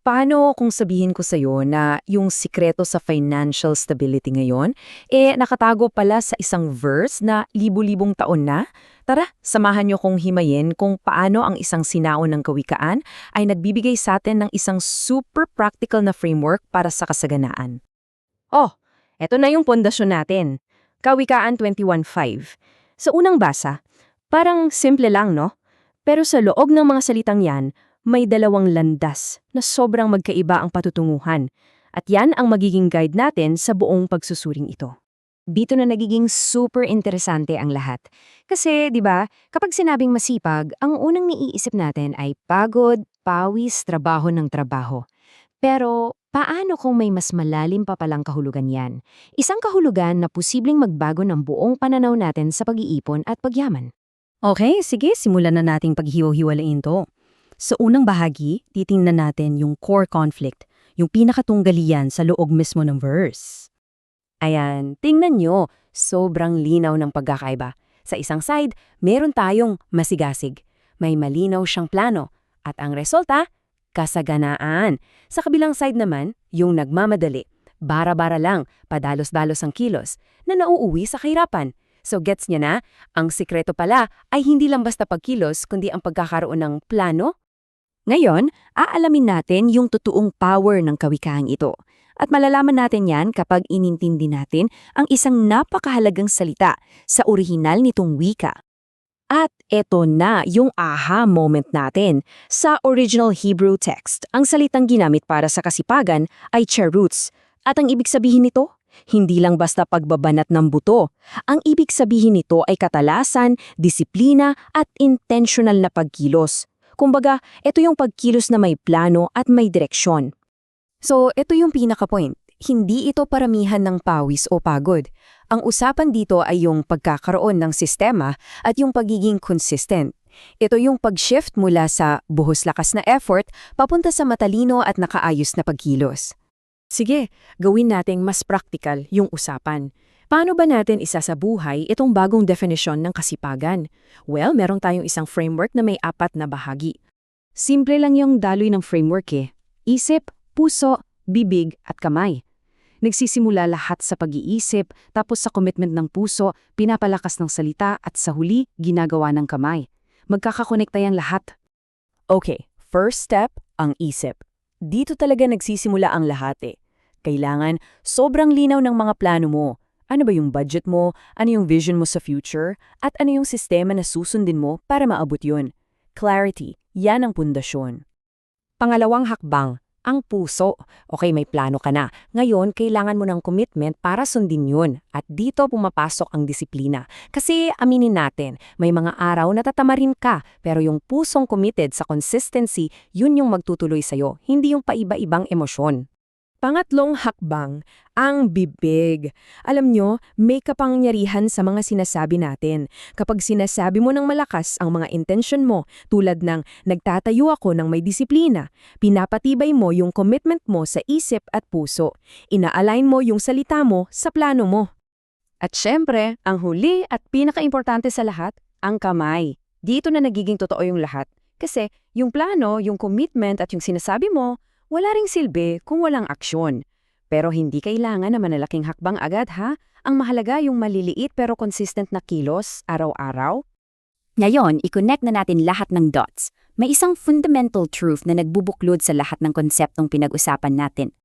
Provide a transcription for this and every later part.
Paano kung sabihin ko sa'yo na yung sikreto sa financial stability ngayon, nakatago pala sa isang verse na libu-libong taon na? Tara, samahan niyo kong himayin kung paano ang isang sinao ng kawikaan ay nagbibigay sa atin ng isang super practical na framework para sa kasaganaan. Oh, eto na yung pundasyon natin. Kawikaan 21.5. Sa unang basa, parang simple lang, no? Pero sa loob ng mga salitang yan, may dalawang landas na sobrang magkaiba ang patutunguhan. At yan ang magiging guide natin sa buong pagsusuring ito. Dito na nagiging super interesante ang lahat. Kasi, di ba, kapag sinabing masipag, ang unang naiisip natin ay pagod, pawis, trabaho ng trabaho. Pero, paano kung may mas malalim pa palang kahulugan yan? Isang kahulugan na posibleng magbago ng buong pananaw natin sa pag-iipon at pagyaman. Okay, sige, simulan na nating paghiwa-hiwalayin to. Sa unang bahagi, titingnan natin yung core conflict, yung pinakatunggalian sa loob mismo ng verse. Ayan, tingnan nyo, sobrang linaw ng pagkakaiba. Sa isang side, meron tayong masigasig. May malinaw siyang plano. At ang resulta, kasaganaan. Sa kabilang side naman, yung nagmamadali. Bara-bara lang, padalos-dalos ang kilos, na nauuwi sa kahirapan. So gets niya na, ang sikreto pala ay hindi lang basta pagkilos kundi ang pagkakaroon ng plano. Ngayon, aalamin natin yung totoong power ng kawikaang ito. At malalaman natin yan kapag inintindi natin ang isang napakahalagang salita sa orihinal nitong wika. At eto na yung aha moment natin. Sa original Hebrew text, ang salitang ginamit para sa kasipagan ay cherutz. At ang ibig sabihin nito, hindi lang basta pagbabanat ng buto. Ang ibig sabihin nito ay katalasan, disiplina at intentional na pagkilos. Kumbaga, ito yung pagkilos na may plano at may direksyon. So, ito yung pinaka-point. Hindi ito paramihan ng pawis o pagod. Ang usapan dito ay yung pagkakaroon ng sistema at yung pagiging consistent. Ito yung pag-shift mula sa buhos lakas na effort papunta sa matalino at nakaayos na pagkilos. Sige, gawin nating mas practical yung usapan. Paano ba natin isasabuhay itong bagong definition ng kasipagan? Well, meron tayong isang framework na may 4 na bahagi. Simple lang yung daloy ng framework Isip, puso, bibig at kamay. Nagsisimula lahat sa pag-iisip, tapos sa commitment ng puso, pinapalakas ng salita at sa huli, ginagawa ng kamay. Magkakakonekta yan lahat. Okay, first step, ang isip. Dito talaga nagsisimula ang lahat Kailangan sobrang linaw ng mga plano mo. Ano ba yung budget mo, ano yung vision mo sa future, at ano yung sistema na susundin mo para maabot yun. Clarity, yan ang pundasyon. Pangalawang hakbang, ang puso. Okay, may plano ka na. Ngayon, kailangan mo ng commitment para sundin yun. At dito pumapasok ang disiplina. Kasi aminin natin, may mga araw na tatamarin ka, pero yung pusong committed sa consistency, yun yung magtutuloy sa'yo, hindi yung paiba-ibang emosyon. Pangatlong hakbang, ang bibig. Alam nyo, may kapangyarihan sa mga sinasabi natin. Kapag sinasabi mo ng malakas ang mga intensyon mo, tulad ng nagtatayo ako ng may disiplina, pinapatibay mo yung commitment mo sa isip at puso. Ina-align mo yung salita mo sa plano mo. At syempre, ang huli at pinakaimportante sa lahat, ang kamay. Dito na nagiging totoo yung lahat. Kasi yung plano, yung commitment at yung sinasabi mo, wala ring silbi kung walang aksyon. Pero hindi kailangan na manalaking hakbang agad ha. Ang mahalaga yung maliliit pero consistent na kilos, araw-araw. Ngayon, i-connect na natin lahat ng dots. May isang fundamental truth na nagbubuklod sa lahat ng konseptong pinag-usapan natin.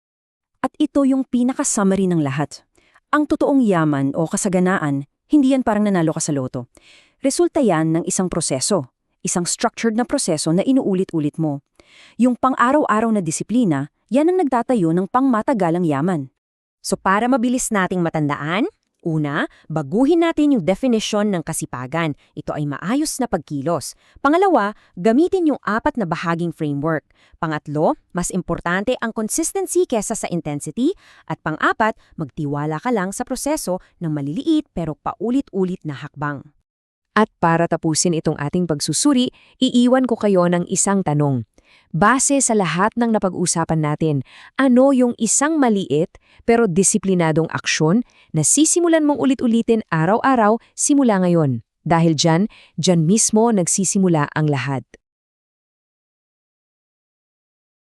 At ito yung pinaka-summary ng lahat. Ang totoong yaman o kasaganaan, hindi yan parang nanalo ka sa loto. Resulta yan ng isang proseso. Isang structured na proseso na inuulit-ulit mo. Yung pang-araw-araw na disiplina, yan ang nagtatayo ng pangmatagalang yaman. So para mabilis nating matandaan, una, baguhin natin yung definition ng kasipagan. Ito ay maayos na pagkilos. Pangalawa, gamitin yung 4 na bahaging framework. Pangatlo, mas importante ang consistency kesa sa intensity. At pang-4, magtiwala ka lang sa proseso ng maliliit pero paulit-ulit na hakbang. At para tapusin itong ating pagsusuri, iiwan ko kayo ng isang tanong. Base sa lahat ng napag-usapan natin, ano yung isang maliit pero disiplinadong aksyon na sisimulan mong ulit-ulitin araw-araw simula ngayon? Dahil dyan mismo nagsisimula ang lahat.